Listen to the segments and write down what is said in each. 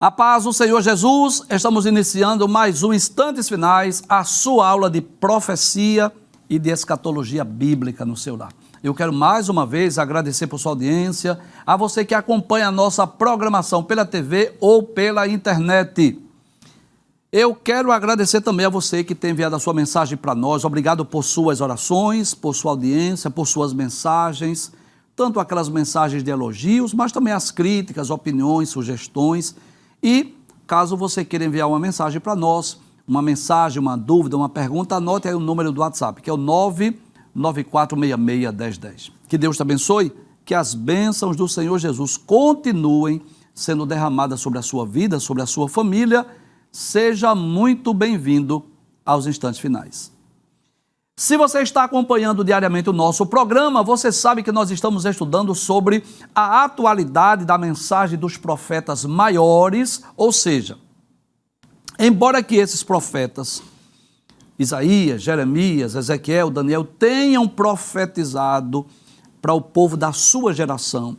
A paz do Senhor Jesus, estamos iniciando mais um Instantes Finais, a sua aula de profecia e de escatologia bíblica no seu lar. Eu quero mais uma vez agradecer por sua audiência, a você que acompanha a nossa programação pela TV ou pela internet. Eu quero agradecer também a você que tem enviado a sua mensagem para nós. Obrigado por suas orações, por sua audiência, por suas mensagens, tanto aquelas mensagens de elogios, mas também as críticas, opiniões, sugestões. E caso você queira enviar uma mensagem para nós, uma mensagem, uma dúvida, uma pergunta, anote aí o número do WhatsApp, que é o 994661010. Que Deus te abençoe, que as bênçãos do Senhor Jesus continuem sendo derramadas sobre a sua vida, sobre a sua família. Seja muito bem-vindo aos Instantes Finais. Se você está acompanhando diariamente o nosso programa, você sabe que nós estamos estudando sobre a atualidade da mensagem dos profetas maiores, ou seja, embora que esses profetas, Isaías, Jeremias, Ezequiel, Daniel, tenham profetizado para o povo da sua geração,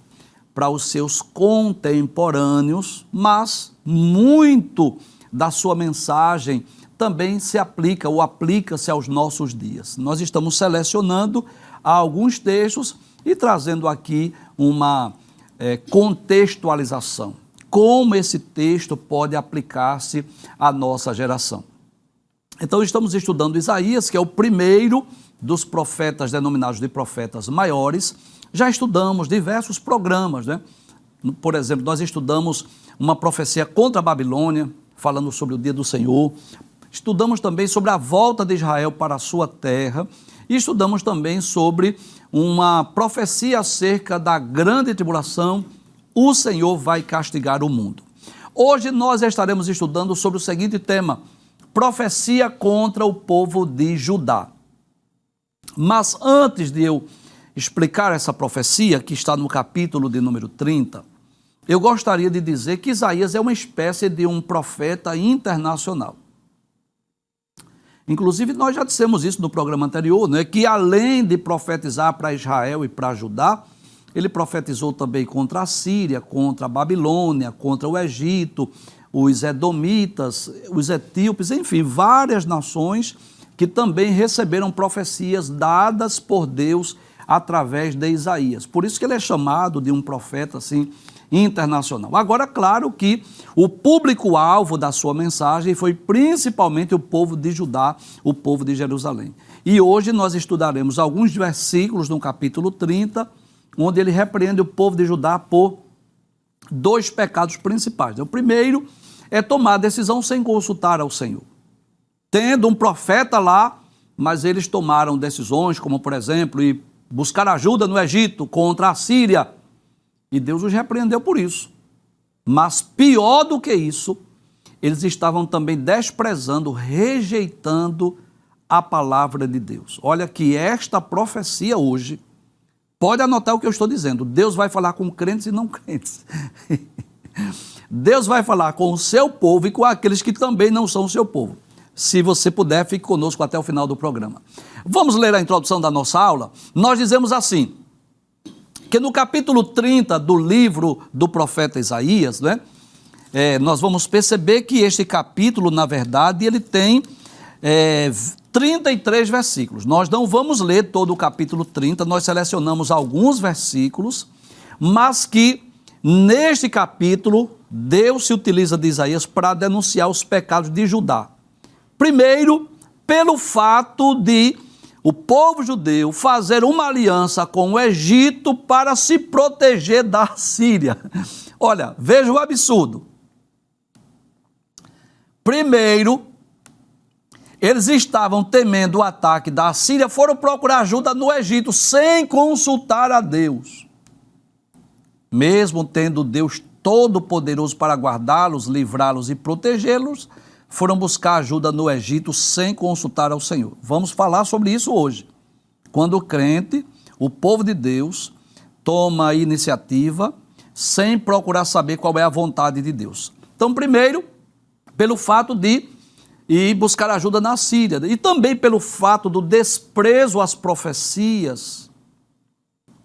para os seus contemporâneos, mas muito da sua mensagem também se aplica ou aplica-se aos nossos dias. Nós estamos selecionando alguns textos e trazendo aqui uma contextualização. Como esse texto pode aplicar-se à nossa geração. Então estamos estudando Isaías, que é o primeiro dos profetas denominados de profetas maiores. Já estudamos diversos programas, né? Por exemplo, nós estudamos uma profecia contra a Babilônia, falando sobre o dia do Senhor. Estudamos também sobre a volta de Israel para a sua terra e estudamos também sobre uma profecia acerca da grande tribulação, o Senhor vai castigar o mundo. Hoje nós estaremos estudando sobre o seguinte tema, profecia contra o povo de Judá. Mas antes de eu explicar essa profecia, que está no capítulo de número 30, eu gostaria de dizer que Isaías é uma espécie de um profeta internacional. Inclusive, nós já dissemos isso no programa anterior, né? Que além de profetizar para Israel e para Judá, ele profetizou também contra a Síria, contra a Babilônia, contra o Egito, os edomitas, os etíopes, enfim, várias nações que também receberam profecias dadas por Deus através de Isaías. Por isso que ele é chamado de um profeta assim internacional. Agora, claro que o público-alvo da sua mensagem foi principalmente o povo de Judá, o povo de Jerusalém. E hoje nós estudaremos alguns versículos no capítulo 30, onde ele repreende o povo de Judá por dois pecados principais. O primeiro é tomar decisão sem consultar ao Senhor. Tendo um profeta lá, mas eles tomaram decisões, como por exemplo, ir buscar ajuda no Egito contra a Síria, e Deus os repreendeu por isso. Mas pior do que isso, eles estavam também desprezando, rejeitando a palavra de Deus. Olha que esta profecia hoje, pode anotar o que eu estou dizendo, Deus vai falar com crentes e não crentes. Deus vai falar com o seu povo e com aqueles que também não são o seu povo. Se você puder, fique conosco até o final do programa. Vamos ler a introdução da nossa aula? Nós dizemos assim, que no capítulo 30 do livro do profeta Isaías, né, nós vamos perceber que este capítulo, na verdade, ele tem 33 versículos. Nós não vamos ler todo o capítulo 30, nós selecionamos alguns versículos, mas que neste capítulo Deus se utiliza de Isaías para denunciar os pecados de Judá. Primeiro, pelo fato de o povo judeu fazer uma aliança com o Egito para se proteger da Síria. Olha, veja o absurdo. Primeiro, eles estavam temendo o ataque da Síria, foram procurar ajuda no Egito sem consultar a Deus. Mesmo tendo Deus Todo-Poderoso para guardá-los, livrá-los e protegê-los, foram buscar ajuda no Egito sem consultar ao Senhor. Vamos falar sobre isso hoje. Quando o crente, o povo de Deus, toma a iniciativa sem procurar saber qual é a vontade de Deus. Então, primeiro, pelo fato de ir buscar ajuda na Síria e também pelo fato do desprezo às profecias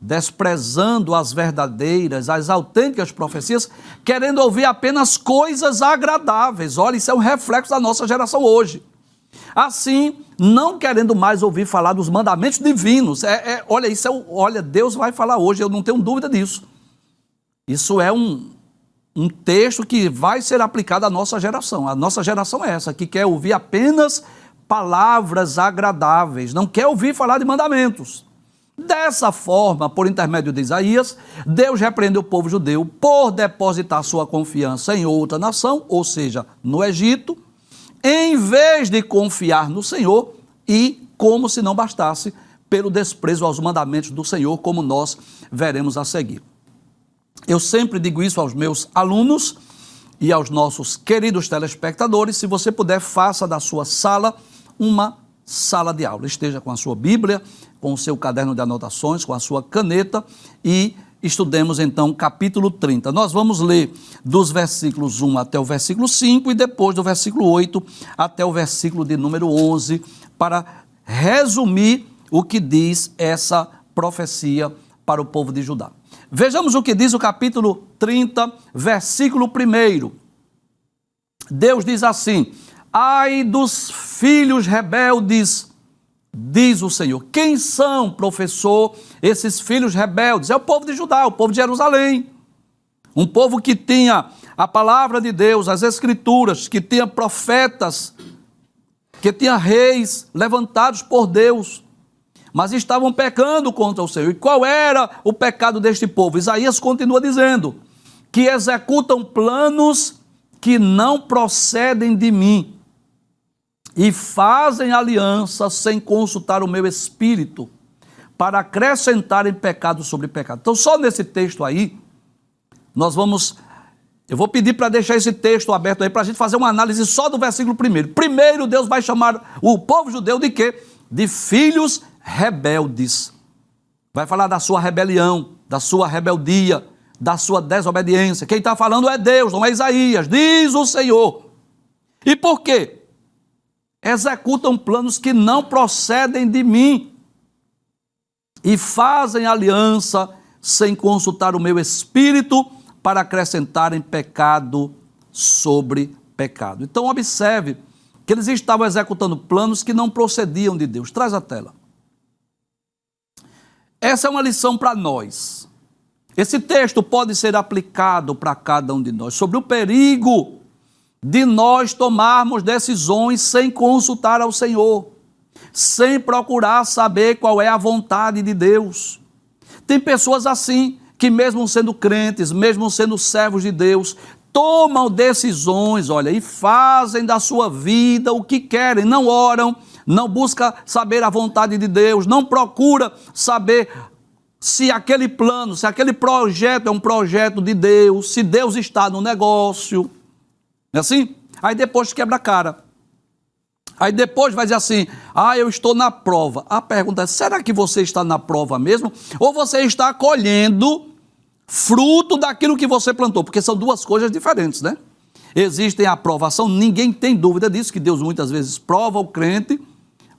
desprezando as verdadeiras, as autênticas profecias, querendo ouvir apenas coisas agradáveis. Olha, isso é um reflexo da nossa geração hoje. Assim, não querendo mais ouvir falar dos mandamentos divinos. Olha, Deus vai falar hoje, eu não tenho dúvida disso. Isso é um texto que vai ser aplicado à nossa geração. A nossa geração é essa, que quer ouvir apenas palavras agradáveis, não quer ouvir falar de mandamentos. Dessa forma, por intermédio de Isaías, Deus repreendeu o povo judeu por depositar sua confiança em outra nação, ou seja, no Egito, em vez de confiar no Senhor e, como se não bastasse, pelo desprezo aos mandamentos do Senhor, como nós veremos a seguir. Eu sempre digo isso aos meus alunos e aos nossos queridos telespectadores: se você puder, faça da sua sala uma sala de aula. Esteja com a sua Bíblia, com o seu caderno de anotações, com a sua caneta e estudemos então capítulo 30. Nós vamos ler dos versículos 1 até o versículo 5 e depois do versículo 8 até o versículo de número 11 para resumir o que diz essa profecia para o povo de Judá. Vejamos o que diz o capítulo 30, versículo 1. Deus diz assim: ai dos filhos rebeldes, diz o Senhor. Quem são, professor, esses filhos rebeldes? É o povo de Judá, o povo de Jerusalém. Um povo que tinha a palavra de Deus, as escrituras, que tinha profetas, que tinha reis levantados por Deus, mas estavam pecando contra o Senhor. E qual era o pecado deste povo? Isaías continua dizendo que executam planos que não procedem de mim e fazem aliança sem consultar o meu espírito, para acrescentarem pecado sobre pecado. Então, só nesse texto aí, eu vou pedir para deixar esse texto aberto aí, para a gente fazer uma análise só do versículo 1. Primeiro, Deus vai chamar o povo judeu de quê? De filhos rebeldes. Vai falar da sua rebelião, da sua rebeldia, da sua desobediência. Quem está falando é Deus, não é Isaías, diz o Senhor. E por quê? Executam planos que não procedem de mim e fazem aliança sem consultar o meu espírito, para acrescentarem pecado sobre pecado. Então observe que eles estavam executando planos que não procediam de Deus. Traz a tela. Essa é uma lição para nós. Esse texto pode ser aplicado para cada um de nós, sobre o perigo de nós tomarmos decisões sem consultar ao Senhor, sem procurar saber qual é a vontade de Deus. Tem pessoas assim, que mesmo sendo crentes, mesmo sendo servos de Deus, tomam decisões, e fazem da sua vida o que querem, não oram, não buscam saber a vontade de Deus, não procura saber se aquele plano, se aquele projeto é um projeto de Deus, se Deus está no negócio, não é assim? Aí depois quebra a cara. Aí depois vai dizer assim: eu estou na prova. A pergunta é: será que você está na prova mesmo? Ou você está colhendo fruto daquilo que você plantou? Porque são duas coisas diferentes, né? Existe a aprovação, ninguém tem dúvida disso, que Deus muitas vezes prova o crente,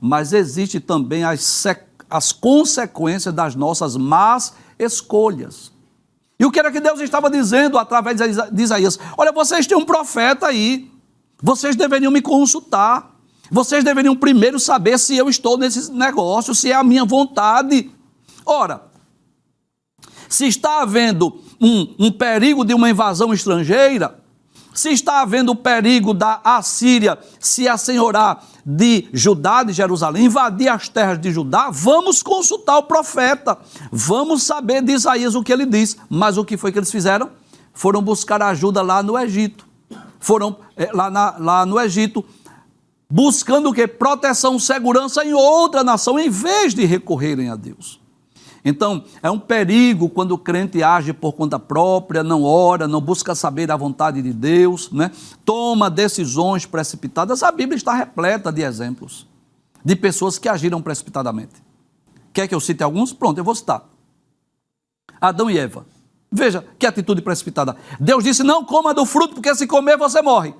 mas existe também as consequências das nossas más escolhas. E o que era que Deus estava dizendo através de Isaías? Olha, vocês têm um profeta aí, vocês deveriam me consultar, vocês deveriam primeiro saber se eu estou nesse negócio, se é a minha vontade. Ora, se está havendo um perigo de uma invasão estrangeira, se está havendo o perigo da Assíria se assenhorar de Judá, de Jerusalém, invadir as terras de Judá, vamos consultar o profeta, vamos saber de Isaías o que ele diz. Mas o que foi que eles fizeram? Foram buscar ajuda lá no Egito. Foram lá no Egito, buscando o quê? Proteção, segurança em outra nação, em vez de recorrerem a Deus. Então, é um perigo quando o crente age por conta própria, não ora, não busca saber a vontade de Deus, né? Toma decisões precipitadas. A Bíblia está repleta de exemplos de pessoas que agiram precipitadamente. Quer que eu cite alguns? Pronto, eu vou citar. Adão e Eva. Veja que atitude precipitada. Deus disse: não coma do fruto, porque se comer você morre.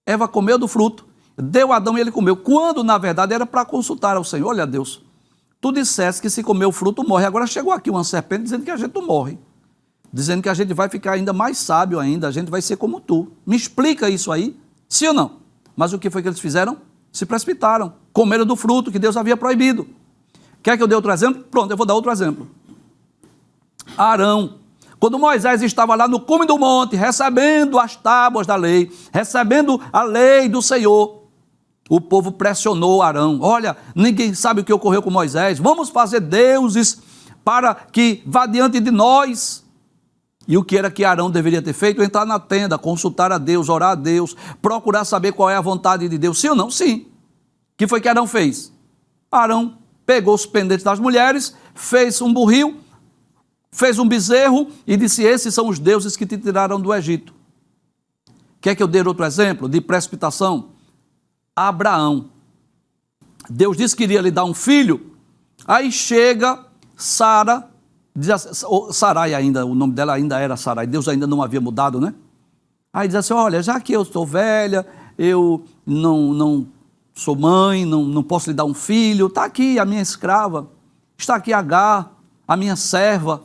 Eva comeu do fruto, deu a Adão e ele comeu. Quando, na verdade, era para consultar ao Senhor. Olha, Deus, tu disseste que se comer o fruto morre. Agora chegou aqui uma serpente dizendo que a gente não morre. Dizendo que a gente vai ficar ainda mais sábio ainda, a gente vai ser como tu. Me explica isso aí, sim ou não? Mas o que foi que eles fizeram? Se precipitaram, comeram do fruto que Deus havia proibido. Quer que eu dê outro exemplo? Pronto, eu vou dar outro exemplo. Arão. Quando Moisés estava lá no cume do monte, recebendo as tábuas da lei, recebendo a lei do Senhor, o povo pressionou Arão. Olha, ninguém sabe o que ocorreu com Moisés. Vamos fazer deuses para que vá diante de nós. E o que era que Arão deveria ter feito? Entrar na tenda, consultar a Deus, orar a Deus, procurar saber qual é a vontade de Deus. Sim ou não? Sim. O que foi que Arão fez? Arão pegou os pendentes das mulheres, fez um burril, fez um bezerro e disse: esses são os deuses que te tiraram do Egito. Quer que eu dê outro exemplo de precipitação? Abraão. Deus disse que iria lhe dar um filho, aí chega Sara, Sarai ainda, o nome dela ainda era Sarai, Deus ainda não havia mudado, né? Aí diz assim: olha, já que eu estou velha, eu não sou mãe, não posso lhe dar um filho, está aqui a minha escrava, está aqui Agar, a minha serva.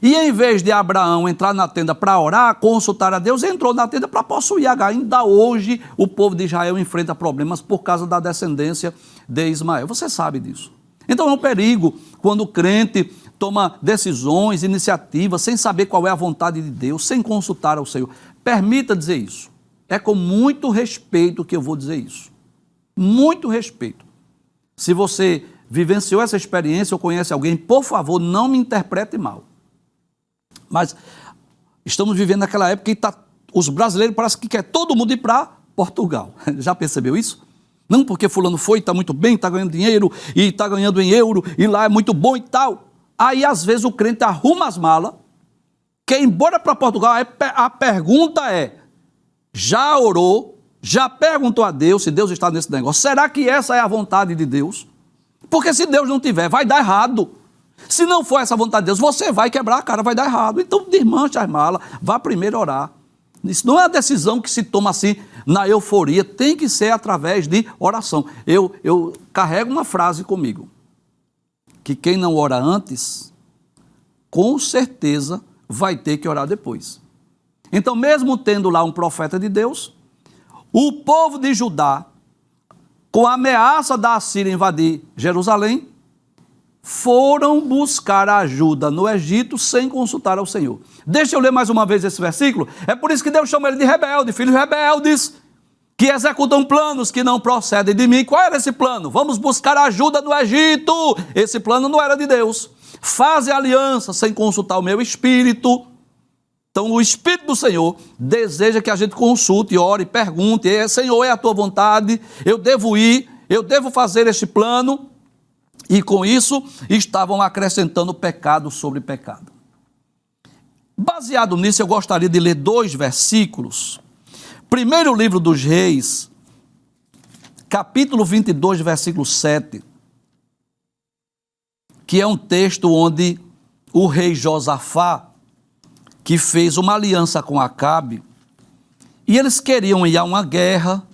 E em vez de Abraão entrar na tenda para orar, consultar a Deus, entrou na tenda para possuir Agar. Ainda hoje o povo de Israel enfrenta problemas por causa da descendência de Ismael. Você sabe disso. Então é um perigo quando o crente toma decisões, iniciativas, sem saber qual é a vontade de Deus, sem consultar ao Senhor. Permita dizer isso. É com muito respeito que eu vou dizer isso. Muito respeito. Se você vivenciou essa experiência ou conhece alguém, por favor, não me interprete mal. Mas estamos vivendo naquela época que os brasileiros parece que quer todo mundo ir para Portugal. Já percebeu isso? Não porque fulano foi, está muito bem, está ganhando dinheiro e está ganhando em euro e lá é muito bom e tal. Aí às vezes o crente arruma as malas, quer ir embora para Portugal. Aí a pergunta é: já orou? Já perguntou a Deus se Deus está nesse negócio? Será que essa é a vontade de Deus? Porque se Deus não tiver, vai dar errado. Se não for essa vontade de Deus, você vai quebrar a cara, vai dar errado. Então desmanche as malas, vá primeiro orar. Isso não é uma decisão que se toma assim na euforia, tem que ser através de oração. Eu carrego uma frase comigo, que quem não ora antes, com certeza vai ter que orar depois. Então, mesmo tendo lá um profeta de Deus, o povo de Judá, com a ameaça da Assíria invadir Jerusalém, foram buscar ajuda no Egito sem consultar ao Senhor. Deixa eu ler mais uma vez esse versículo. É por isso que Deus chama ele de rebelde, filhos rebeldes, que executam planos que não procedem de mim. Qual era esse plano? Vamos buscar ajuda no Egito. Esse plano não era de Deus. Fazem aliança sem consultar o meu espírito. Então o Espírito do Senhor deseja que a gente consulte, ore, pergunte: Senhor, é a tua vontade? Eu devo ir? Eu devo fazer este plano? E com isso estavam acrescentando pecado sobre pecado. Baseado nisso, eu gostaria de ler 2 versículos. Primeiro livro dos Reis, capítulo 22, versículo 7, que é um texto onde o rei Josafá, que fez uma aliança com Acabe, e eles queriam ir a uma guerra.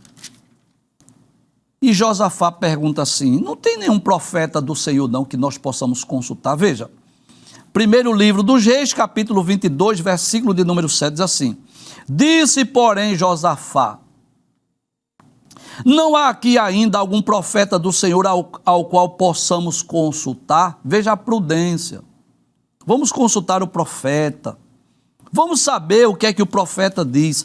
E Josafá pergunta assim: não tem nenhum profeta do Senhor não que nós possamos consultar? Veja, primeiro livro dos Reis, capítulo 22, versículo de número 7, diz assim: disse, porém, Josafá: não há aqui ainda algum profeta do Senhor ao qual possamos consultar? Veja a prudência. Vamos consultar o profeta. Vamos saber o que é que o profeta diz.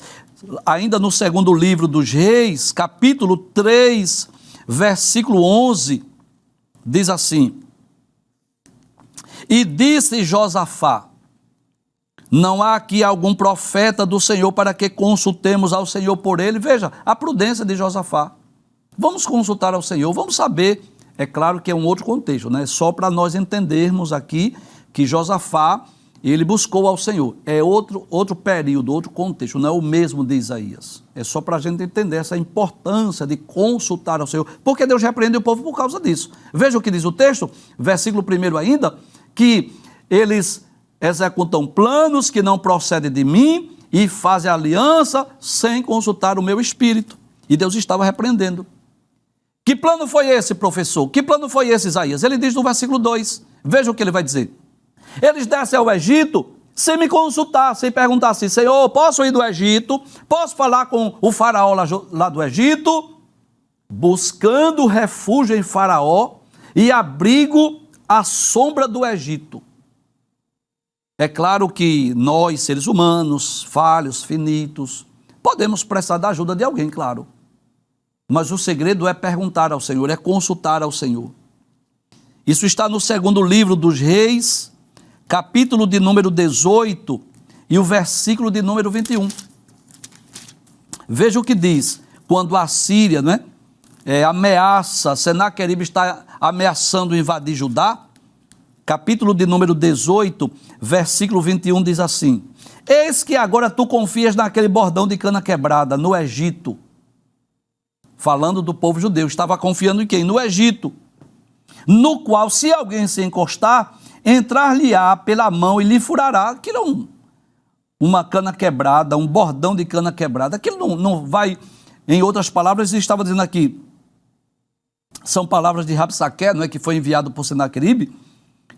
Ainda no segundo livro dos Reis, capítulo 3, versículo 11, diz assim: e disse Josafá: não há aqui algum profeta do Senhor para que consultemos ao Senhor por ele? Veja a prudência de Josafá. Vamos consultar ao Senhor, vamos saber. É claro que é um outro contexto, né? Só para nós entendermos aqui que Josafá, ele buscou ao Senhor. É outro período, outro contexto, não é o mesmo de Isaías. É só para a gente entender essa importância de consultar ao Senhor, porque Deus repreende o povo por causa disso. Veja o que diz o texto, versículo 1 ainda, que eles executam planos que não procedem de mim e fazem aliança sem consultar o meu espírito. E Deus estava repreendendo. Que plano foi esse, professor? Que plano foi esse, Isaías? Ele diz no versículo 2, veja o que ele vai dizer. Eles descem ao Egito sem me consultar, sem perguntar assim, Senhor, posso ir do Egito? Posso falar com o faraó lá do Egito? Buscando refúgio em Faraó e abrigo à sombra do Egito. É claro que nós, seres humanos, falhos, finitos, podemos precisar da ajuda de alguém, claro. Mas o segredo é perguntar ao Senhor, é consultar ao Senhor. Isso está no segundo livro dos Reis, capítulo de número 18 e o versículo de número 21. Veja o que diz, quando a Síria, ameaça, Senaqueribe está ameaçando invadir Judá, capítulo de número 18, versículo 21 diz assim, eis que agora tu confias naquele bordão de cana quebrada no Egito, falando do povo judeu, estava confiando em quem? No Egito, no qual se alguém se encostar, entrar-lhe-á pela mão e lhe furará. Aquilo é uma cana quebrada, um bordão de cana quebrada. Aquilo não vai, em outras palavras, ele estava dizendo aqui, são palavras de Rabsaqué, que foi enviado por Senaqueribe,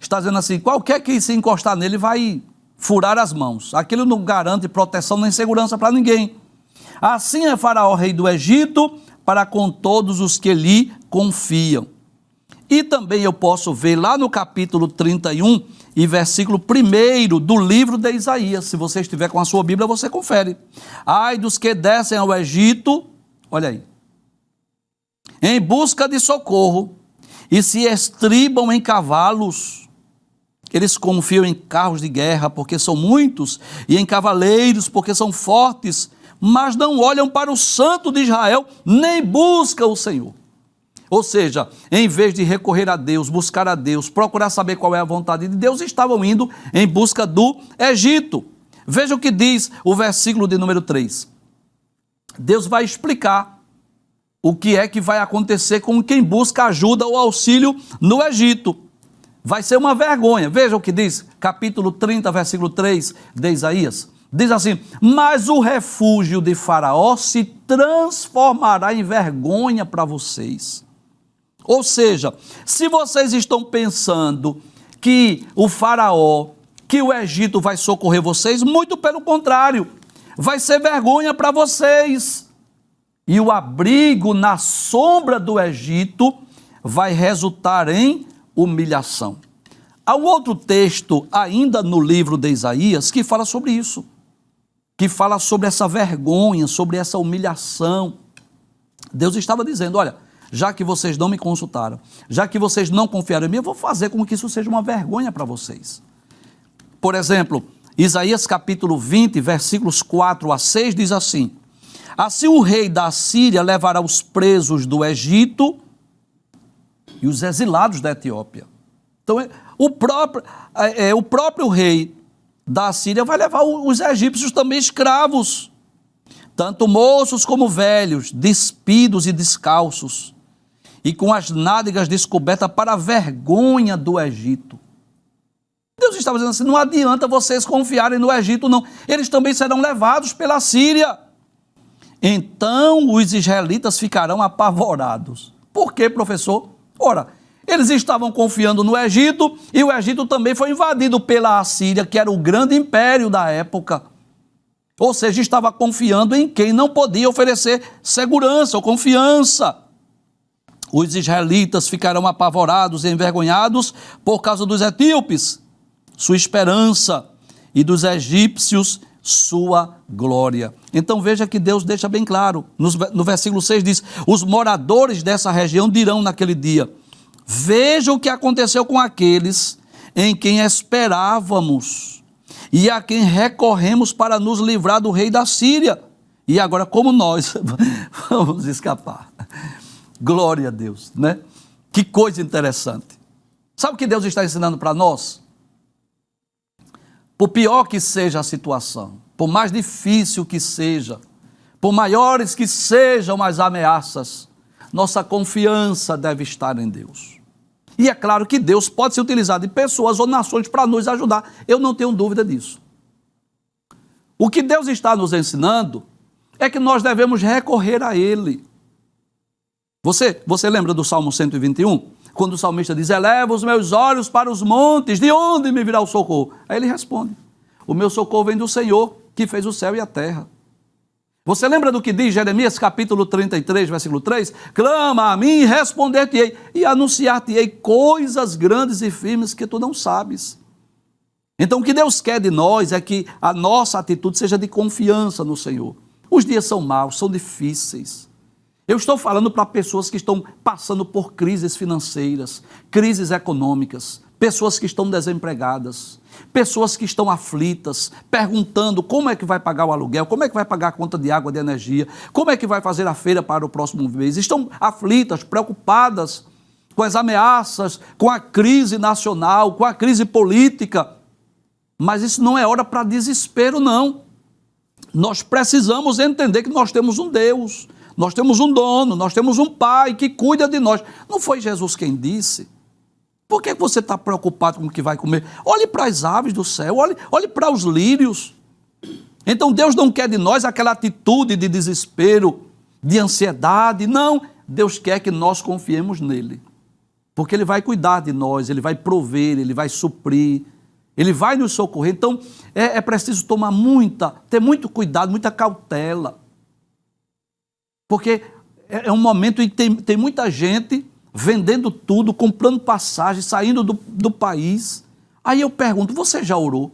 está dizendo assim, qualquer que se encostar nele vai furar as mãos. Aquilo não garante proteção nem segurança para ninguém. Assim é Faraó, rei do Egito, para com todos os que lhe confiam. E também eu posso ver lá no capítulo 31 e versículo 1 do livro de Isaías. Se você estiver com a sua Bíblia, você confere. Ai dos que descem ao Egito, olha aí, em busca de socorro, e se estribam em cavalos. Eles confiam em carros de guerra, porque são muitos, e em cavaleiros, porque são fortes, mas não olham para o Santo de Israel, nem buscam o Senhor. Ou seja, em vez de recorrer a Deus, buscar a Deus, procurar saber qual é a vontade de Deus, estavam indo em busca do Egito. Veja o que diz o versículo de número 3. Deus vai explicar o que é que vai acontecer com quem busca ajuda ou auxílio no Egito. Vai ser uma vergonha. Veja o que diz, capítulo 30, versículo 3 de Isaías. Diz assim, mas o refúgio de Faraó se transformará em vergonha para vocês. Ou seja, se vocês estão pensando que o Faraó, que o Egito vai socorrer vocês, muito pelo contrário, vai ser vergonha para vocês. E o abrigo na sombra do Egito vai resultar em humilhação. Há um outro texto, ainda no livro de Isaías, que fala sobre isso, que fala sobre essa vergonha, sobre essa humilhação. Deus estava dizendo, olha, já que vocês não me consultaram, já que vocês não confiaram em mim, eu vou fazer com que isso seja uma vergonha para vocês. Por exemplo, Isaías capítulo 20, versículos 4 a 6, diz assim, assim o rei da Síria levará os presos do Egito e os exilados da Etiópia. Então, o próprio rei da Síria vai levar os egípcios também escravos, tanto moços como velhos, despidos e descalços, e com as nádegas descobertas para a vergonha do Egito. Deus estava dizendo assim, não adianta vocês confiarem no Egito, não. Eles também serão levados pela Síria. Então os israelitas ficarão apavorados. Por quê, professor? Ora, eles estavam confiando no Egito, e o Egito também foi invadido pela Assíria, que era o grande império da época. Ou seja, estava confiando em quem não podia oferecer segurança ou confiança. Os israelitas ficarão apavorados e envergonhados por causa dos etíopes, sua esperança, e dos egípcios, sua glória. Então veja que Deus deixa bem claro, no versículo 6 diz, os moradores dessa região dirão naquele dia, veja o que aconteceu com aqueles em quem esperávamos e a quem recorremos para nos livrar do rei da Síria. E agora como nós vamos escapar? Glória a Deus, né? Que coisa interessante. Sabe o que Deus está ensinando para nós? Por pior que seja a situação, por mais difícil que seja, por maiores que sejam as ameaças, nossa confiança deve estar em Deus. E é claro que Deus pode ser utilizado de pessoas ou nações para nos ajudar, eu não tenho dúvida disso. O que Deus está nos ensinando é que nós devemos recorrer a Ele. Você lembra do Salmo 121? Quando o salmista diz, eleva os meus olhos para os montes, de onde me virá o socorro? Aí ele responde, o meu socorro vem do Senhor, que fez o céu e a terra. Você lembra do que diz Jeremias capítulo 33, versículo 3? Clama a mim e responder-te-ei, e anunciar-te-ei coisas grandes e firmes que tu não sabes. Então o que Deus quer de nós é que a nossa atitude seja de confiança no Senhor. Os dias são maus, são difíceis. Eu estou falando para pessoas que estão passando por crises financeiras, crises econômicas, pessoas que estão desempregadas, pessoas que estão aflitas, perguntando como é que vai pagar o aluguel, como é que vai pagar a conta de água, de energia, como é que vai fazer a feira para o próximo mês. Estão aflitas, preocupadas com as ameaças, com a crise nacional, com a crise política. Mas isso não é hora para desespero, não. Nós precisamos entender que nós temos um Deus, nós temos um dono, nós temos um Pai que cuida de nós. Não foi Jesus quem disse? Por que você está preocupado com o que vai comer? Olhe para as aves do céu, olhe para os lírios. Então Deus não quer de nós aquela atitude de desespero, de ansiedade. Não, Deus quer que nós confiemos nele. Porque ele vai cuidar de nós, ele vai prover, ele vai suprir, ele vai nos socorrer. Então é preciso ter muito cuidado, muita cautela. Porque é um momento em que tem muita gente vendendo tudo, comprando passagem, saindo do país. Aí eu pergunto, você já orou?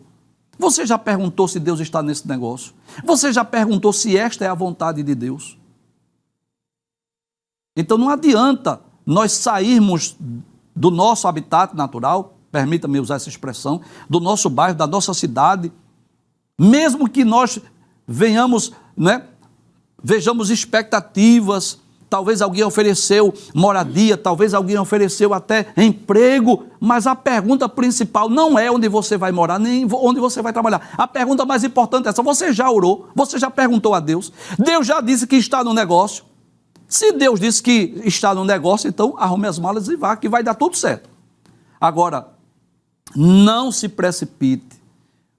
Você já perguntou se Deus está nesse negócio? Você já perguntou se esta é a vontade de Deus? Então não adianta nós sairmos do nosso habitat natural, permita-me usar essa expressão, do nosso bairro, da nossa cidade, mesmo que nós vejamos expectativas. Talvez alguém ofereceu moradia, talvez alguém ofereceu até emprego, mas a pergunta principal não é onde você vai morar, nem onde você vai trabalhar. A pergunta mais importante é essa: você já orou? Você já perguntou a Deus? Deus já disse que está no negócio. Se Deus disse que está no negócio, então arrume as malas e vá, que vai dar tudo certo. Agora, não se precipite,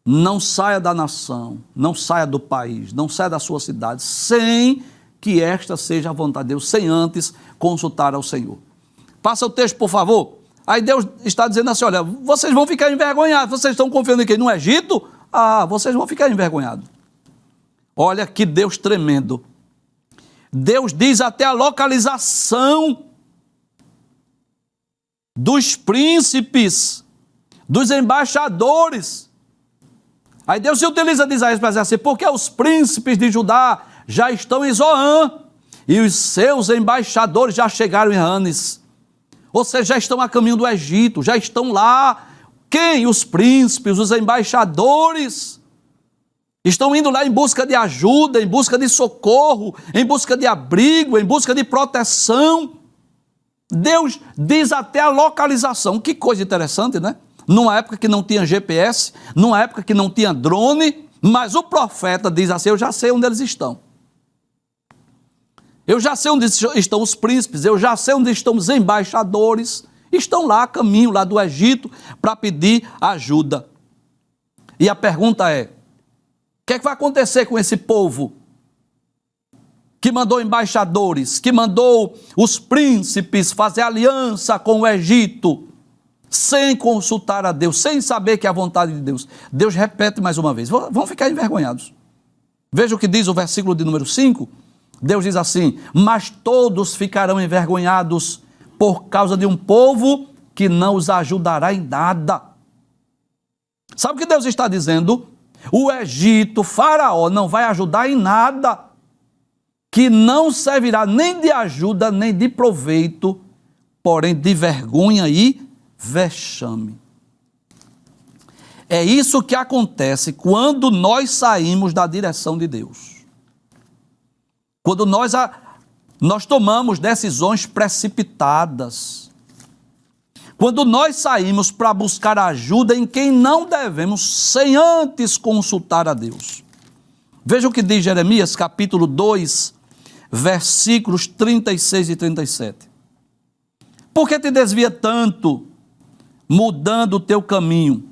não saia da nação, não saia do país, não saia da sua cidade, sem que esta seja a vontade de Deus, sem antes consultar ao Senhor. Passa o texto, por favor. Aí Deus está dizendo assim, olha, vocês vão ficar envergonhados, vocês estão confiando em quem? No Egito? Vocês vão ficar envergonhados. Olha que Deus tremendo. Deus diz até a localização dos príncipes, dos embaixadores. Aí Deus se utiliza de Isaías para dizer assim, porque os príncipes de Judá já estão em Zoan, e os seus embaixadores já chegaram em Ranes. Ou seja, já estão a caminho do Egito, já estão lá. Quem? Os príncipes, os embaixadores. Estão indo lá em busca de ajuda, em busca de socorro, em busca de abrigo, em busca de proteção. Deus diz até a localização. Que coisa interessante, né? Numa época que não tinha GPS, numa época que não tinha drone, mas o profeta diz assim, eu já sei onde eles estão. Eu já sei onde estão os príncipes, eu já sei onde estão os embaixadores, estão lá a caminho lá do Egito para pedir ajuda. E a pergunta é, o que é que vai acontecer com esse povo que mandou embaixadores, que mandou os príncipes fazer aliança com o Egito, sem consultar a Deus, sem saber que é a vontade de Deus? Deus repete mais uma vez, vão ficar envergonhados. Veja o que diz o versículo de número 5, Deus diz assim, mas todos ficarão envergonhados por causa de um povo que não os ajudará em nada. Sabe o que Deus está dizendo? O Egito, Faraó, não vai ajudar em nada, que não servirá nem de ajuda, nem de proveito, porém de vergonha e vexame. É isso que acontece quando nós saímos da direção de Deus. Quando nós tomamos decisões precipitadas. Quando nós saímos para buscar ajuda em quem não devemos, sem antes consultar a Deus. Veja o que diz Jeremias, capítulo 2, versículos 36 e 37. Por que te desvia tanto, mudando o teu caminho?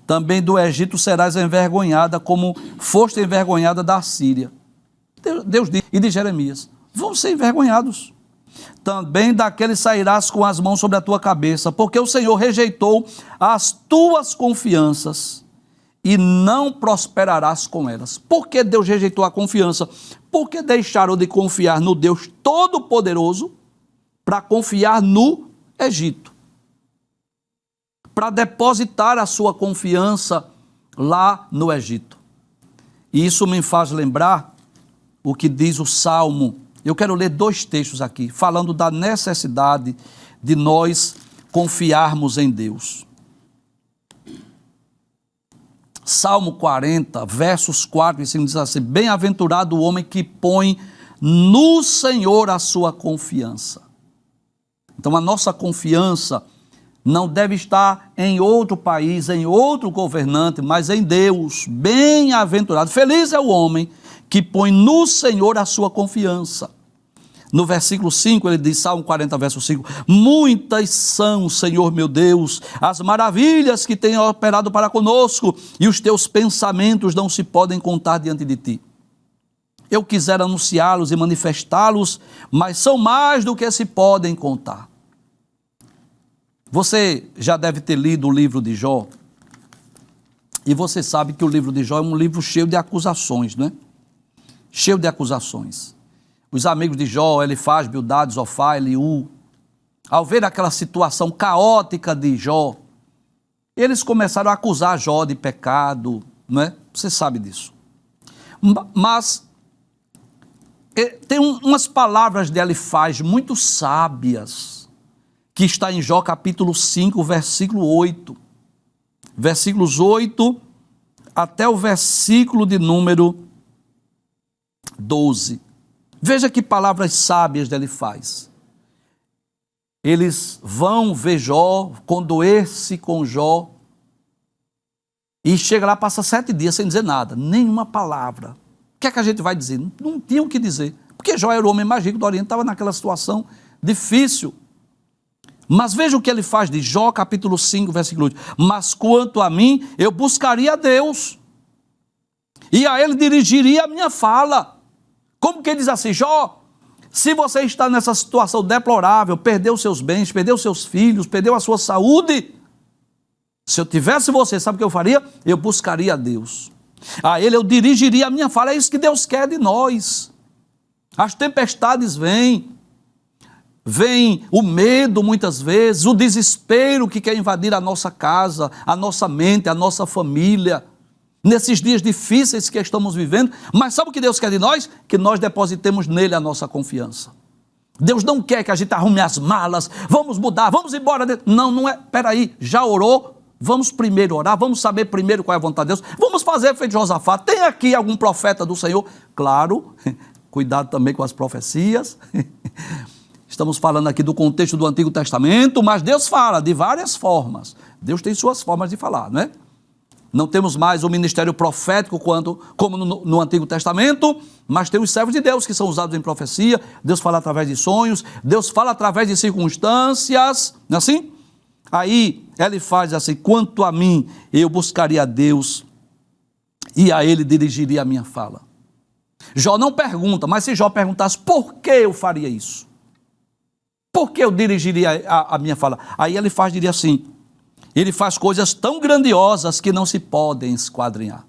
Também do Egito serás envergonhada, como foste envergonhada da Síria. Deus diz, e de Jeremias, vão ser envergonhados. Também daqueles sairás com as mãos sobre a tua cabeça, porque o Senhor rejeitou as tuas confianças e não prosperarás com elas. Por que Deus rejeitou a confiança? Porque deixaram de confiar no Deus Todo-Poderoso para confiar no Egito, para depositar a sua confiança lá no Egito. E isso me faz lembrar o que diz o Salmo. Eu quero ler 2 textos aqui, falando da necessidade de nós confiarmos em Deus. Salmo 40, versos 4 e 5 diz assim: bem-aventurado o homem que põe no Senhor a sua confiança. Então a nossa confiança não deve estar em outro país, em outro governante, mas em Deus. Bem-aventurado, feliz é o homem que põe no Senhor a sua confiança. No versículo 5 ele diz, Salmo 40, verso 5, muitas são, Senhor meu Deus, as maravilhas que tem operado para conosco, e os teus pensamentos não se podem contar diante de ti. Eu quisera anunciá-los e manifestá-los, mas são mais do que se podem contar. Você já deve ter lido o livro de Jó, e você sabe que o livro de Jó é um livro cheio de acusações, não é? Cheio de acusações. Os amigos de Jó, Elifaz, Bildade, Zofar, Eliú, ao ver aquela situação caótica de Jó, eles começaram a acusar Jó de pecado, não é? Você sabe disso. Mas tem umas palavras de Elifaz muito sábias, que está em Jó capítulo 5, versículo 8. Versículos 8 até o versículo de número 12. Veja que palavras sábias ele faz. Eles vão ver Jó, condoer-se com Jó, e chega lá, passa 7 dias sem dizer nada, nenhuma palavra. O que é que a gente vai dizer? Não tinha o que dizer, porque Jó era o homem mais rico do Oriente, estava naquela situação difícil. Mas veja o que ele faz de Jó capítulo 5, versículo 8. Mas quanto a mim, eu buscaria a Deus, e a Ele dirigiria a minha fala. Como que ele diz assim, Jó, se você está nessa situação deplorável, perdeu seus bens, perdeu seus filhos, perdeu a sua saúde, se eu tivesse você, sabe o que eu faria? Eu buscaria a Deus. A Ele eu dirigiria a minha fala. É isso que Deus quer de nós. As tempestades vêm o medo muitas vezes, o desespero que quer invadir a nossa casa, a nossa mente, a nossa família, nesses dias difíceis que estamos vivendo, mas sabe o que Deus quer de nós? Que nós depositemos nele a nossa confiança. Deus não quer que a gente arrume as malas, vamos mudar, vamos embora. Não, não é, peraí, já orou? Vamos primeiro orar, vamos saber primeiro qual é a vontade de Deus, vamos fazer feito Josafá. Tem aqui algum profeta do Senhor? Claro, cuidado também com as profecias. Estamos falando aqui do contexto do Antigo Testamento, mas Deus fala de várias formas. Deus tem suas formas de falar, não é? Não temos mais o ministério profético como no Antigo Testamento, mas tem os servos de Deus que são usados em profecia. Deus fala através de sonhos, Deus fala através de circunstâncias, não é assim? Aí ele faz assim, quanto a mim, eu buscaria a Deus e a Ele dirigiria a minha fala. Jó não pergunta, mas se Jó perguntasse, por que eu faria isso? Por que eu dirigiria a minha fala? Aí ele diria assim, ele faz coisas tão grandiosas que não se podem esquadrinhar.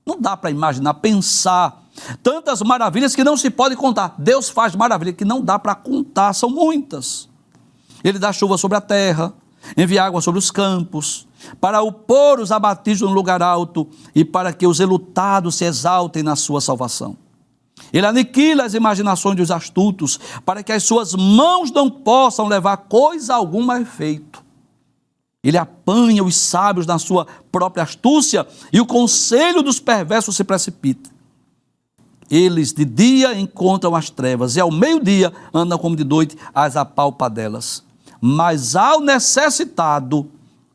Não dá para imaginar, pensar. Tantas maravilhas que não se pode contar. Deus faz maravilhas que não dá para contar, são muitas. Ele dá chuva sobre a terra, envia água sobre os campos, para pôr os abatidos no lugar alto e para que os enlutados se exaltem na sua salvação. Ele aniquila as imaginações dos astutos, para que as suas mãos não possam levar coisa alguma a efeito. Ele apanha os sábios na sua própria astúcia, e o conselho dos perversos se precipita. Eles de dia encontram as trevas, e ao meio-dia andam como de noite as apalpadelas. Mas ao necessitado,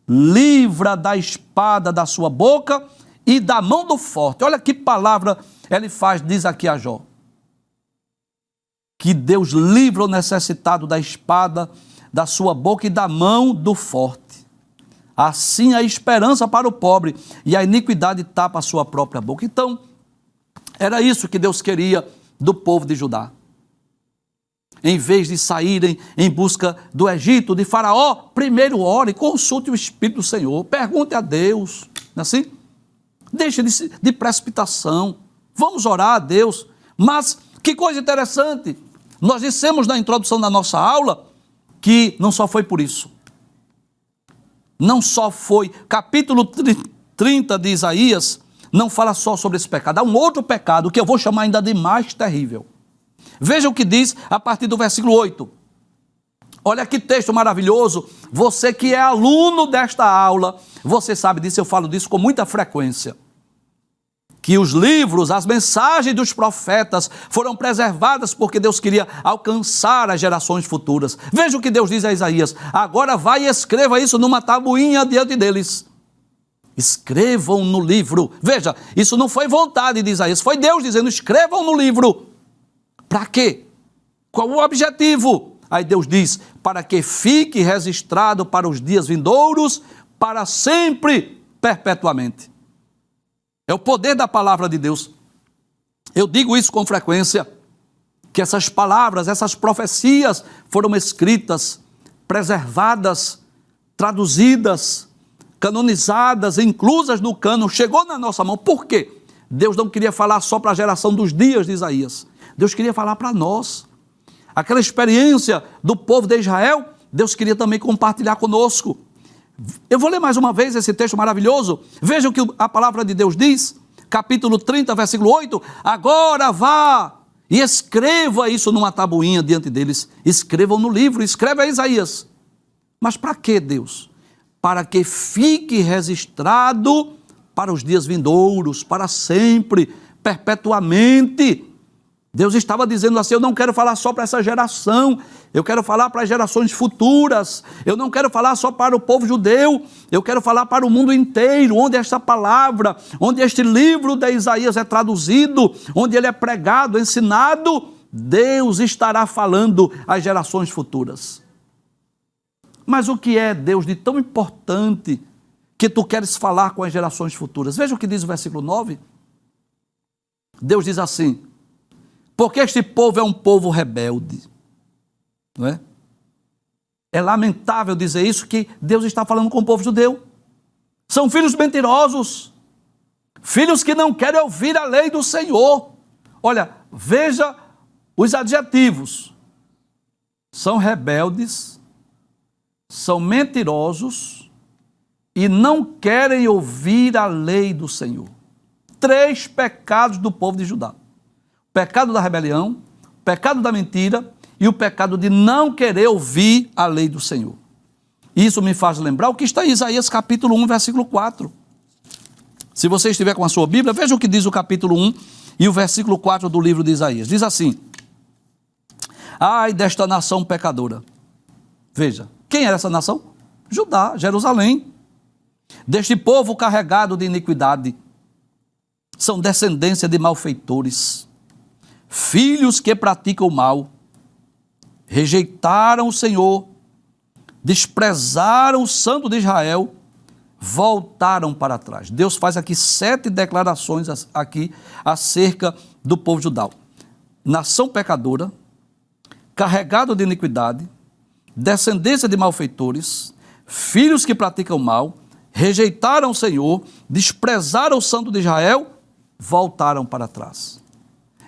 livra da espada da sua boca e da mão do forte. Olha que palavra ele diz aqui a Jó. Que Deus livra o necessitado da espada da sua boca e da mão do forte. Assim a esperança para o pobre e a iniquidade tapa a sua própria boca. Então, era isso que Deus queria do povo de Judá. em vez de saírem em busca do Egito, de Faraó, primeiro ore, consulte o Espírito do Senhor, pergunte a Deus, não é assim? Deixe de precipitação, vamos orar a Deus. Mas que coisa interessante, nós dissemos na introdução da nossa aula que não só foi por isso, não só foi, capítulo 30 de Isaías não fala só sobre esse pecado, há um outro pecado que eu vou chamar ainda de mais terrível. Veja o que diz a partir do versículo 8. Olha que texto maravilhoso. Você que é aluno desta aula, você sabe disso, eu falo disso com muita frequência. Que os livros, as mensagens dos profetas foram preservadas porque Deus queria alcançar as gerações futuras. Veja o que Deus diz a Isaías. Agora vai e escreva isso numa tabuinha diante deles. Escrevam no livro. Veja, isso não foi vontade de Isaías, foi Deus dizendo, escrevam no livro. Para quê? Qual o objetivo? Aí Deus diz, para que fique registrado para os dias vindouros, para sempre, perpetuamente. É o poder da palavra de Deus. Eu digo isso com frequência, que essas palavras, essas profecias foram escritas, preservadas, traduzidas, canonizadas, inclusas no cânon, chegou na nossa mão. Por quê? Deus não queria falar só para a geração dos dias de Isaías. Deus queria falar para nós. Aquela experiência do povo de Israel, Deus queria também compartilhar conosco. Eu vou ler mais uma vez esse texto maravilhoso. Veja o que a palavra de Deus diz, capítulo 30, versículo 8. Agora vá e escreva isso numa tabuinha diante deles. Escrevam no livro, escreve a Isaías. Mas para que, Deus? Para que fique registrado para os dias vindouros, para sempre, perpetuamente. Deus estava dizendo assim, eu não quero falar só para essa geração, eu quero falar para as gerações futuras, eu não quero falar só para o povo judeu, eu quero falar para o mundo inteiro, onde esta palavra, onde este livro de Isaías é traduzido, onde ele é pregado, ensinado, Deus estará falando às gerações futuras. Mas o que é, Deus, de tão importante que tu queres falar com as gerações futuras? Veja o que diz o versículo 9. Deus diz assim, porque este povo é um povo rebelde, não é? É lamentável dizer isso, que Deus está falando com o povo judeu. São filhos mentirosos, filhos que não querem ouvir a lei do Senhor. Olha, veja os adjetivos. São rebeldes, são mentirosos e não querem ouvir a lei do Senhor. 3 pecados do povo de Judá. O pecado da rebelião, o pecado da mentira e o pecado de não querer ouvir a lei do Senhor. Isso me faz lembrar o que está em Isaías capítulo 1, versículo 4. Se você estiver com a sua Bíblia, veja o que diz o capítulo 1 e o versículo 4 do livro de Isaías. Diz assim, ai desta nação pecadora. Veja, quem era essa nação? Judá, Jerusalém. Deste povo carregado de iniquidade, são descendência de malfeitores, filhos que praticam o mal, rejeitaram o Senhor, desprezaram o Santo de Israel, voltaram para trás. Deus faz aqui 7 declarações aqui acerca do povo judeu. Nação pecadora, carregado de iniquidade, descendência de malfeitores, filhos que praticam mal, rejeitaram o Senhor, desprezaram o Santo de Israel, voltaram para trás.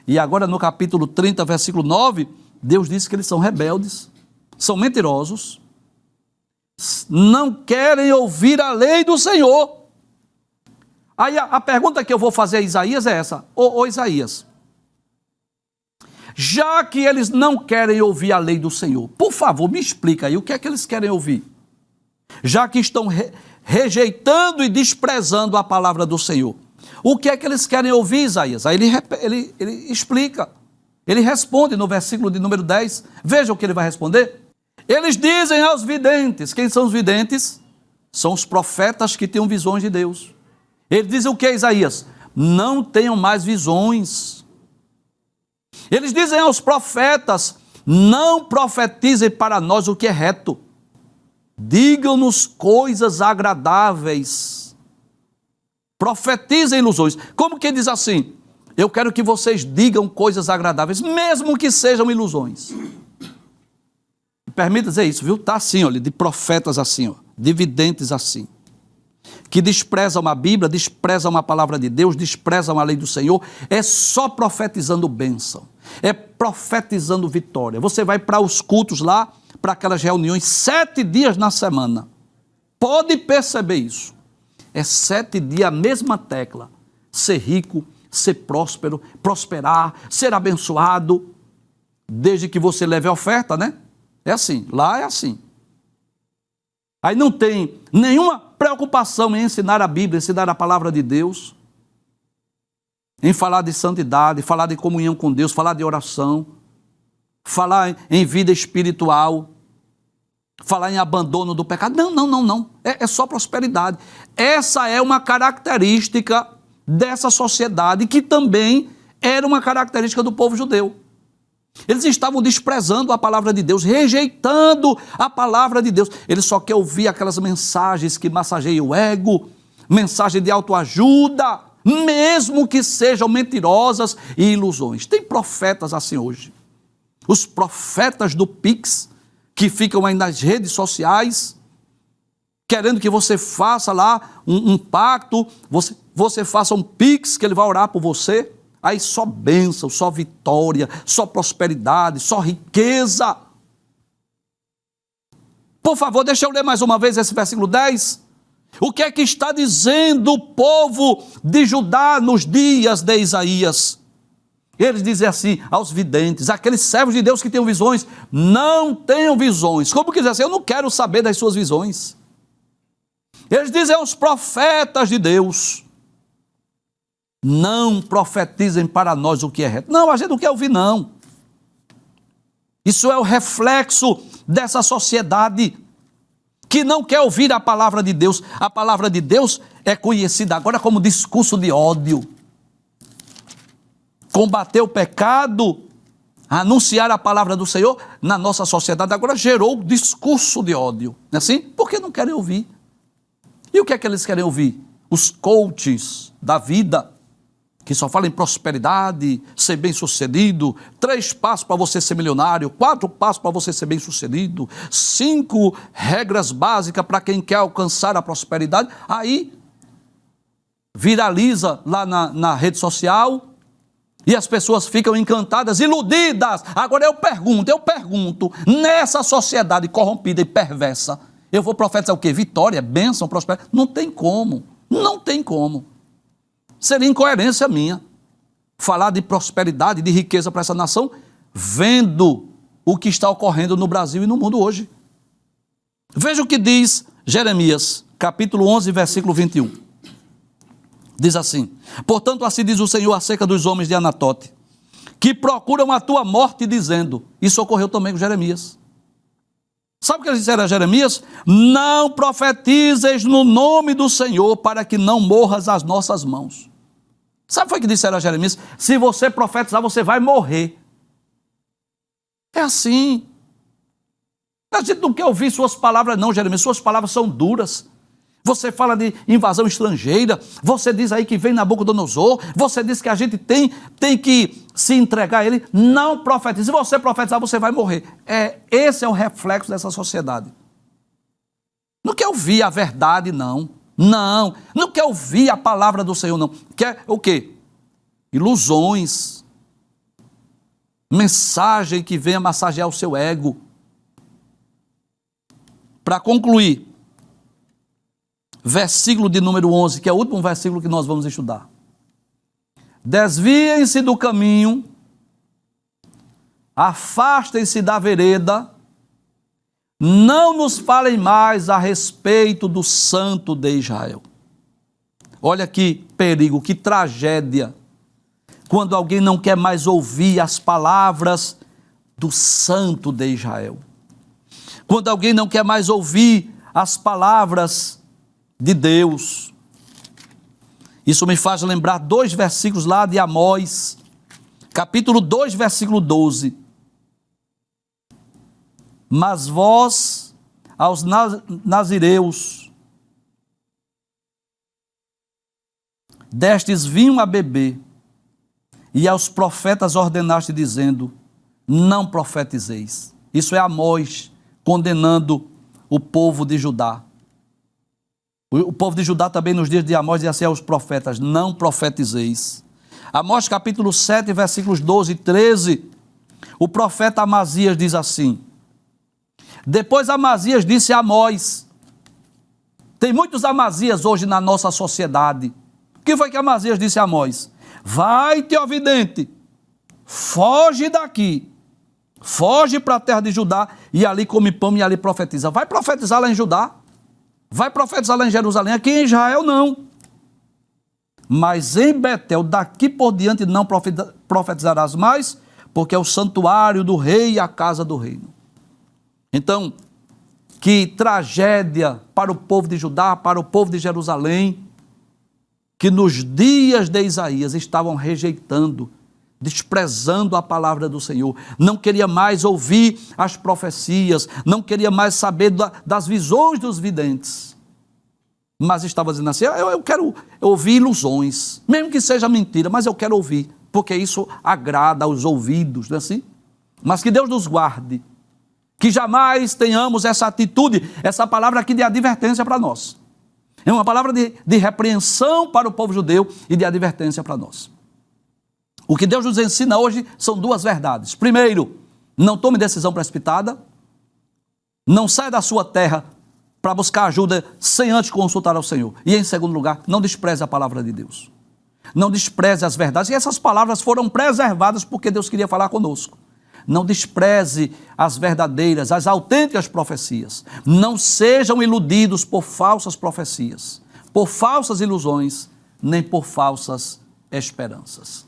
E agora no capítulo 30, versículo 9, Deus diz que eles são rebeldes, são mentirosos, não querem ouvir a lei do Senhor. Aí a pergunta que eu vou fazer a Isaías é essa, ô Isaías, já que eles não querem ouvir a lei do Senhor, por favor, me explica aí, o que é que eles querem ouvir? Já que estão rejeitando e desprezando a palavra do Senhor, o que é que eles querem ouvir, Isaías? Aí ele explica, ele responde no versículo de número 10, veja o que ele vai responder. Eles dizem aos videntes, quem são os videntes? São os profetas que tinham visões de Deus. Eles dizem o que, Isaías? Não tenham mais visões. Eles dizem aos profetas, não profetizem para nós o que é reto. Digam-nos coisas agradáveis. Profetizem ilusões. Como que diz assim? Eu quero que vocês digam coisas agradáveis, mesmo que sejam ilusões. permita dizer isso, viu? Está assim, olha, de profetas assim, ó, de videntes assim, que desprezam a Bíblia, desprezam a palavra de Deus, desprezam a lei do Senhor, é só profetizando bênção, é profetizando vitória. Você vai para os cultos lá, para aquelas reuniões, 7 dias na semana. Pode perceber isso. É 7 dias a mesma tecla. Ser rico, ser próspero, prosperar, ser abençoado, desde que você leve a oferta, né? É assim, lá é assim. Aí não tem nenhuma preocupação em ensinar a Bíblia, ensinar a palavra de Deus, em falar de santidade, falar de comunhão com Deus, falar de oração, falar em vida espiritual, falar em abandono do pecado. Não. É só prosperidade. Essa é uma característica dessa sociedade que também era uma característica do povo judeu. Eles estavam desprezando a palavra de Deus, rejeitando a palavra de Deus. Eles só querem ouvir aquelas mensagens que massageiam o ego, mensagem de autoajuda, mesmo que sejam mentirosas e ilusões. Tem profetas assim hoje. Os profetas do Pix, que ficam aí nas redes sociais, querendo que você faça lá um pacto, você faça um Pix, que ele vai orar por você. Aí só bênção, só vitória, só prosperidade, só riqueza. Por favor, deixa eu ler mais uma vez esse versículo 10. O que é que está dizendo o povo de Judá nos dias de Isaías? Eles dizem assim aos videntes, aqueles servos de Deus que têm visões, não tenham visões. Como que diz assim? Eu não quero saber das suas visões. Eles dizem aos profetas de Deus, não profetizem para nós o que é reto. Não, a gente não quer ouvir, não. Isso é o reflexo dessa sociedade que não quer ouvir a palavra de Deus. A palavra de Deus é conhecida agora como discurso de ódio. Combater o pecado, anunciar a palavra do Senhor na nossa sociedade agora gerou discurso de ódio. Não é assim? Porque não querem ouvir. E o que é que eles querem ouvir? Os coaches da vida, que só falam em prosperidade, ser bem-sucedido, 3 passos para você ser milionário, 4 passos para você ser bem-sucedido, 5 regras básicas para quem quer alcançar a prosperidade. Aí viraliza lá na rede social e as pessoas ficam encantadas, iludidas. Agora eu pergunto, nessa sociedade corrompida e perversa, eu vou profetizar o quê? Vitória, bênção, prosperidade? Não tem como. Seria incoerência minha falar de prosperidade, de riqueza para essa nação, vendo o que está ocorrendo no Brasil e no mundo hoje. Veja o que diz Jeremias, capítulo 11, versículo 21. Diz assim: portanto, assim diz o Senhor acerca dos homens de Anatote, que procuram a tua morte, dizendo, isso ocorreu também com Jeremias. Sabe o que eles disseram a Jeremias? Não profetizes no nome do Senhor, para que não morras às nossas mãos. Sabe o que foi que disseram a Jeremias? Se você profetizar, você vai morrer. É assim. A gente não quer ouvir suas palavras não, Jeremias. Suas palavras são duras. Você fala de invasão estrangeira, você diz aí que vem Nabucodonosor, você diz que a gente tem que se entregar a ele. Não profetize. Se você profetizar, você vai morrer. Esse é o reflexo dessa sociedade. Não quer ouvir a verdade, não. Não quer ouvir a palavra do Senhor, não. Quer o quê? Ilusões. Mensagem que venha massagear o seu ego. Para concluir, versículo de número 11, que é o último versículo que nós vamos estudar. Desviem-se do caminho, afastem-se da vereda, não nos falem mais a respeito do Santo de Israel. Olha que perigo, que tragédia, quando alguém não quer mais ouvir as palavras do Santo de Israel. Quando alguém não quer mais ouvir as palavras de Deus. Isso me faz lembrar 2 versículos lá de Amós, capítulo 2, versículo 12. Mas vós, aos nazireus, destes vinho a beber, e aos profetas ordenaste, dizendo, não profetizeis. Isso é Amós, condenando o povo de Judá. O povo de Judá também nos dias de Amós dizia assim aos profetas: não profetizeis. Amós capítulo 7, versículos 12 e 13, o profeta Amazias diz assim: depois Amazias disse a Amós, tem muitos Amazias hoje na nossa sociedade. O que foi que Amazias disse a Amós? Vai-te, ó vidente, foge daqui, foge para a terra de Judá e ali come pão e ali profetiza. Vai profetizar lá em Judá, vai profetizar lá em Jerusalém, aqui em Israel não. Mas em Betel, daqui por diante não profetizarás mais, porque é o santuário do rei e a casa do reino. Então, que tragédia para o povo de Judá, para o povo de Jerusalém, que nos dias de Isaías estavam rejeitando, desprezando a palavra do Senhor, não queria mais ouvir as profecias, não queria mais saber das visões dos videntes, mas estava dizendo assim: eu quero ouvir ilusões, mesmo que seja mentira, mas eu quero ouvir, porque isso agrada aos ouvidos, não é assim? Mas que Deus nos guarde, que jamais tenhamos essa atitude, essa palavra aqui de advertência para nós. É uma palavra de repreensão para o povo judeu e de advertência para nós. O que Deus nos ensina hoje são duas verdades. Primeiro, não tome decisão precipitada, não saia da sua terra para buscar ajuda sem antes consultar ao Senhor. E em segundo lugar, não despreze a palavra de Deus. Não despreze as verdades. E essas palavras foram preservadas porque Deus queria falar conosco. Não despreze as verdadeiras, as autênticas profecias. Não sejam iludidos por falsas profecias, por falsas ilusões, nem por falsas esperanças.